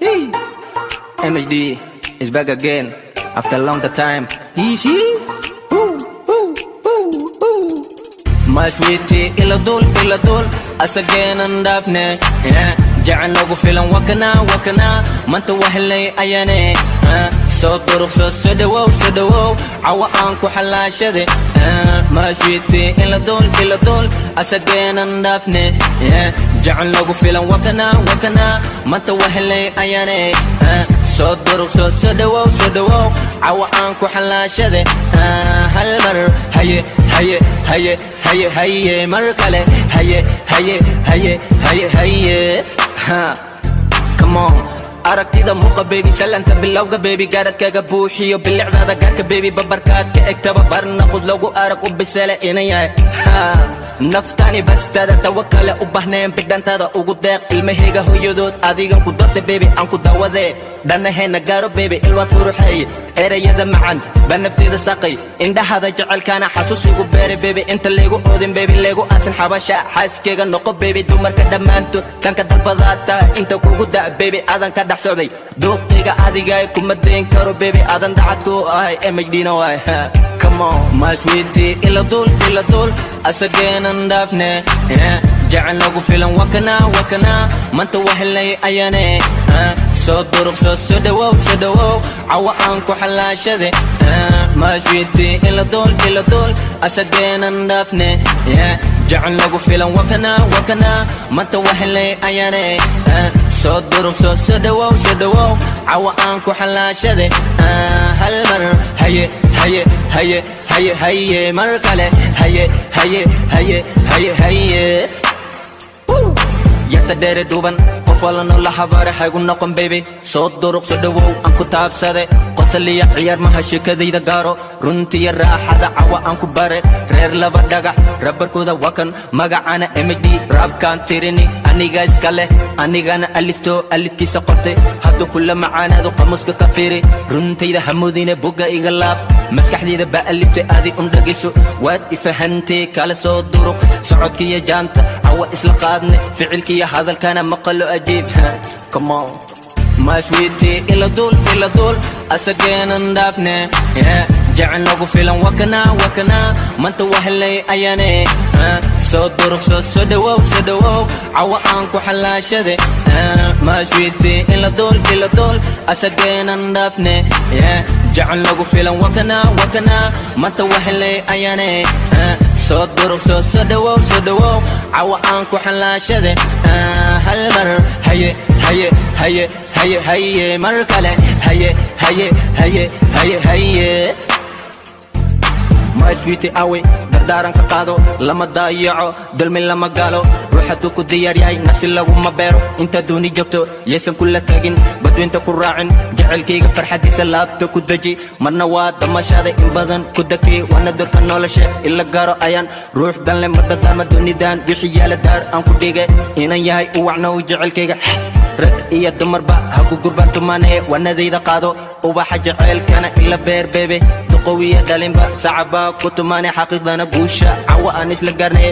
Hey, MHD is back again after a long time. Easy. My sweetie, ila dul, asagain and Daphne. Yeah, Jaran logo feeling wakana, Manta wahle ayane. So turuk so sedawo, awa anko hala shade. My sweetie, ila dul, asagain and Daphne. Yeah, Jaran logo feeling wakana, Manta wahle ayane. So turuk so sedawo, awa anko hala shade. Halmar, haye markale haye come on aragtida muuqa baby salanta bilowga baby garadkaaga buuxiyo bilicdaada gaarka baby babarkaadka egtaba barna qus lagu arag u bisale inay naftani bastada tawakkale u bahneen bidhantada ugu deeq ilmahayga hooyadood adigan ku dortay baby aan ku dawade dhanaheena gaaro baby ilwa turuxay erayada macan banafteeda saqay indhahada jecelkana xasuusigu beere baby inta leegu oodin baby leegu asan xabasha xaaskeyga noqo baby dumarka dhammaantood kanka dalbadaata inta kugu da baby adan ka dhax socday dooqiga adiga kuma deyn karo baby adan dacadku ahay MHD na waay come on my sweetie ila dul asagain and Daphne jacan lagu filan wakana manta wahlay ayane so durug so sedawo awa aan ku xalaashade my sweetie ila dul asagain and Daphne jacan lagu filan wakana manta wahlay ayane so durug so sedawo awa aan ku xalaashade hal mar haye markale haye yarta dheere dhuuban qof walano la habaare haygu noqon baby soo duruq so dhawow aan ku taabsade qosaliya ciyaar maha sheekadayda gaaro runtiya raaxada cawa aan ku bare reer laba dhagax rabarkooda wakan magacana MHD raabkaan tirini aniga iskale anigana alifkiisa qortay haddu kula macaanaadu qamuska ka fiiri runtayda hamuudine buga iga laab maskaxdayda ba aliftay aadi dhagayso waad ifahantay kala soo duruq socodkiya jaanta cawa isla qaadne ficilkiya hadalkana maqalo ajiib come on my sweetie ila dul asagain and Daphne jacan lagu filan wakana manta wahlay ayane so durug so sedawo awa aan ku xalaashade my sweetie ila dul asagain and Daphne jacan lagu filan wakana manta wahlay ayane so durug so sedawo awa aan ku xalaashade hal mar haye markale haye my sweetie awe dardaaran ka qaado lama daayaco dulmi lama galo ruuxadu ku diyaar yahay nafsi laguma beero inta dooni joogto yeesan kula tagin badweynta ku raacin jecelkayga farxadiisa laabta ku deji marna waa damashada in badan ku daki wana durka nolosha ila gaaro ayaan ruux danle madadaama doonidan wixii yaala daar aan ku dhigay inan yahay u wacnow jecelkayga rag iyo dumarba hagu gurbaan tumaanee wanadayda qaado ubaxa jecelkana ila beer baby duqowiya dhalinba sacaba ku tumaanee xaqiiqdana guusha cawa aan isla gaarnay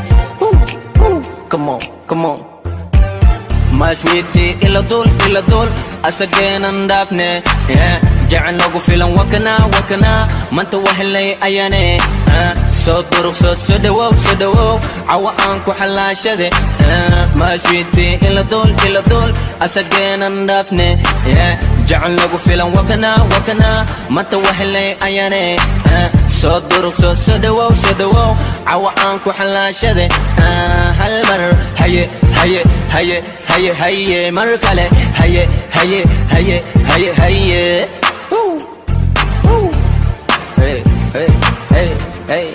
come on my sweetie ila dul asagain and Daphne jacan lagu filan wakana manta wahlay ayane so durug so sedawo awa aan ku xalaashade my sweetie ila dul asagain and Daphne jacan lagu filan wakana manta wahlay ayane so durug so sedawo awa aan ku xalaashade hal mar haye markale haye hey